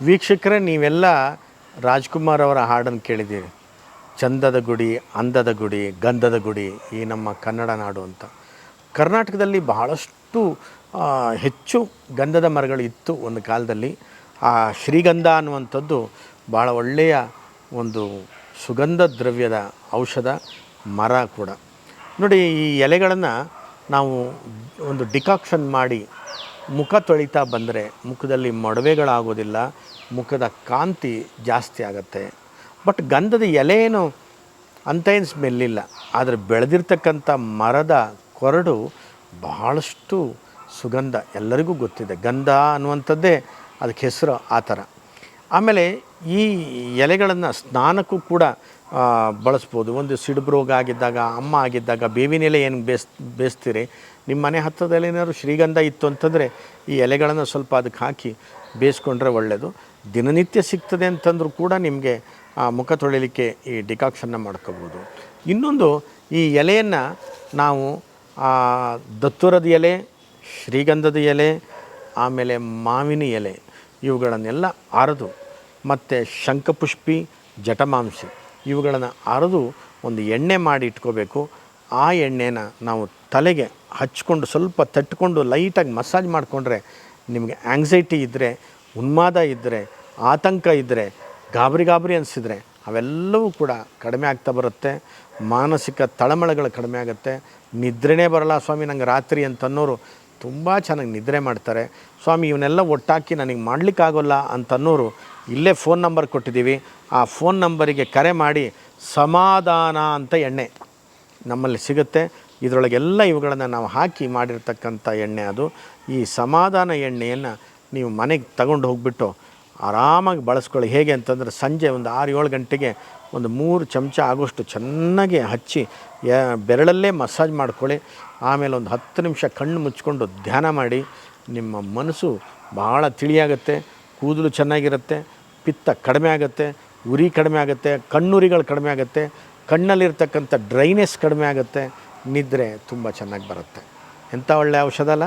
ವೀಕ್ಷಕರೇ, ನೀವೆಲ್ಲ ರಾಜ್ಕುಮಾರ್ ಅವರ ಹಾಡನ್ನು ಕೇಳಿದ್ದೀರಿ. ಚಂದದ ಗುಡಿ, ಅಂದದ ಗುಡಿ, ಗಂಧದ ಗುಡಿ ಈ ನಮ್ಮ ಕನ್ನಡ ನಾಡು ಅಂತ. ಕರ್ನಾಟಕದಲ್ಲಿ ಬಹಳಷ್ಟು ಹೆಚ್ಚು ಗಂಧದ ಮರಗಳು ಇತ್ತು ಒಂದು ಕಾಲದಲ್ಲಿ. ಆ ಶ್ರೀಗಂಧ ಅನ್ನುವಂಥದ್ದು ಭಾಳ ಒಳ್ಳೆಯ ಒಂದು ಸುಗಂಧ ದ್ರವ್ಯದ ಔಷಧ ಮರ ಕೂಡ. ನೋಡಿ, ಈ ಎಲೆಗಳನ್ನು ನಾವು ಒಂದು ಡಿಕಾಕ್ಷನ್ ಮಾಡಿ ಮುಖ ತೊಳಿತಾ ಬಂದರೆ ಮುಖದಲ್ಲಿ ಮೊಡವೆಗಳಾಗೋದಿಲ್ಲ, ಮುಖದ ಕಾಂತಿ ಜಾಸ್ತಿ ಆಗುತ್ತೆ. ಬಟ್ ಗಂಧದ ಎಲೆ ಏನು ಅಂತ ಏನು ಸ್ಮೆಲ್ಲಿಲ್ಲ, ಆದರೆ ಬೆಳೆದಿರ್ತಕ್ಕಂಥ ಮರದ ಕೊರಡು ಬಹಳಷ್ಟು ಸುಗಂಧ ಎಲ್ಲರಿಗೂ ಗೊತ್ತಿದೆ. ಗಂಧ ಅನ್ನುವಂಥದ್ದೇ ಅದಕ್ಕೆ ಹೆಸರು ಆ ಥರ. ಆಮೇಲೆ ಈ ಎಲೆಗಳನ್ನು ಸ್ನಾನಕ್ಕೂ ಕೂಡ ಬಳಸ್ಬೋದು. ಒಂದು ಸಿಡುಬು ರೋಗ ಆಗಿದ್ದಾಗ, ಅಮ್ಮ ಆಗಿದ್ದಾಗ ಬೇವಿನ ಎಲೆ ಏನು ಬೇಯಿಸ್ತೀರಿ, ನಿಮ್ಮ ಮನೆ ಹತ್ತದಲ್ಲಿ ಏನಾದ್ರು ಶ್ರೀಗಂಧ ಇತ್ತು ಅಂತಂದರೆ ಈ ಎಲೆಗಳನ್ನು ಸ್ವಲ್ಪ ಅದಕ್ಕೆ ಹಾಕಿ ಬೇಯಿಸ್ಕೊಂಡ್ರೆ ಒಳ್ಳೆಯದು. ದಿನನಿತ್ಯ ಸಿಗ್ತದೆ ಅಂತಂದರೂ ಕೂಡ ನಿಮಗೆ ಮುಖ ತೊಳಿಲಿಕ್ಕೆ ಈ ಡಿಕಾಕ್ಷನ್ನ ಮಾಡ್ಕೋಬೋದು. ಇನ್ನೊಂದು, ಈ ಎಲೆಯನ್ನು ನಾವು ದತ್ತುರದ ಎಲೆ, ಶ್ರೀಗಂಧದ ಎಲೆ, ಆಮೇಲೆ ಮಾವಿನ ಎಲೆ ಇವುಗಳನ್ನೆಲ್ಲ ಅರೆದು, ಮತ್ತು ಶಂಖಪುಷ್ಪಿ, ಜಟಮಾಂಸಿ ಇವುಗಳನ್ನು ಅರೆದು ಒಂದು ಎಣ್ಣೆ ಮಾಡಿ ಇಟ್ಕೋಬೇಕು. ಆ ಎಣ್ಣೆನ ನಾವು ತಲೆಗೆ ಹಚ್ಕೊಂಡು ಸ್ವಲ್ಪ ತಟ್ಕೊಂಡು ಲೈಟಾಗಿ ಮಸಾಜ್ ಮಾಡಿಕೊಂಡ್ರೆ ನಿಮಗೆ ಆ್ಯಂಗ್ಸೈಟಿ ಇದ್ದರೆ, ಉನ್ಮಾದ ಇದ್ದರೆ, ಆತಂಕ ಇದ್ದರೆ, ಗಾಬರಿ ಅನಿಸಿದರೆ ಅವೆಲ್ಲವೂ ಕೂಡ ಕಡಿಮೆ ಆಗ್ತಾ ಬರುತ್ತೆ. ಮಾನಸಿಕ ತಳಮಳಗಳು ಕಡಿಮೆ ಆಗುತ್ತೆ. ನಿದ್ರೆನೇ ಬರಲ್ಲ ಸ್ವಾಮಿ ನಂಗೆ ರಾತ್ರಿ ಅಂತನ್ನೋರು ತುಂಬ ಚೆನ್ನಾಗಿ ನಿದ್ರೆ ಮಾಡ್ತಾರೆ. ಸ್ವಾಮಿ ಇವನ್ನೆಲ್ಲ ಒಟ್ಟಾಕಿ ನನಗೆ ಮಾಡಲಿಕ್ಕಾಗೋಲ್ಲ ಅಂತನ್ನೋರು ಇಲ್ಲೇ ಫೋನ್ ನಂಬರ್ ಕೊಟ್ಟಿದ್ದೀವಿ. ಆ ಫೋನ್ ನಂಬರಿಗೆ ಕರೆ ಮಾಡಿ ಸಮಾಧಾನ ಅಂತ ಎಣ್ಣೆ ನಮ್ಮಲ್ಲಿ ಸಿಗುತ್ತೆ. ಇದರೊಳಗೆಲ್ಲ ಇವುಗಳನ್ನು ನಾವು ಹಾಕಿ ಮಾಡಿರ್ತಕ್ಕಂಥ ಎಣ್ಣೆ ಅದು. ಈ ಸಮಾಧಾನ ಎಣ್ಣೆಯನ್ನು ನೀವು ಮನೆಗೆ ತಗೊಂಡು ಹೋಗಿಬಿಟ್ಟು ಆರಾಮಾಗಿ ಬಳಸ್ಕೊಳ್ಳಿ. ಹೇಗೆ ಅಂತಂದರೆ ಸಂಜೆ ಒಂದು 6-7 ಗಂಟೆಗೆ ಒಂದು 3 ಚಮಚ ಆಗೋಷ್ಟು ಚೆನ್ನಾಗಿ ಹಚ್ಚಿ ಬೆರಳಲ್ಲೇ ಮಸಾಜ್ ಮಾಡ್ಕೊಳ್ಳಿ. ಆಮೇಲೆ ಒಂದು 10 ನಿಮಿಷ ಕಣ್ಣು ಮುಚ್ಕೊಂಡು ಧ್ಯಾನ ಮಾಡಿ. ನಿಮ್ಮ ಮನಸ್ಸು ಭಾಳ ತಿಳಿಯಾಗುತ್ತೆ, ಕೂದಲು ಚೆನ್ನಾಗಿರುತ್ತೆ, ಪಿತ್ತ ಕಡಿಮೆ ಆಗುತ್ತೆ, ಉರಿ ಕಡಿಮೆ ಆಗುತ್ತೆ, ಕಣ್ಣುರಿಗಳು ಕಡಿಮೆ ಆಗುತ್ತೆ, ಕಣ್ಣಲ್ಲಿರ್ತಕ್ಕಂಥ ಡ್ರೈನೆಸ್ ಕಡಿಮೆ ಆಗುತ್ತೆ, ನಿದ್ರೆ ತುಂಬ ಚೆನ್ನಾಗಿ ಬರುತ್ತೆ. ಎಂಥ ಒಳ್ಳೆಯ ಔಷಧ ಅಲ್ಲ.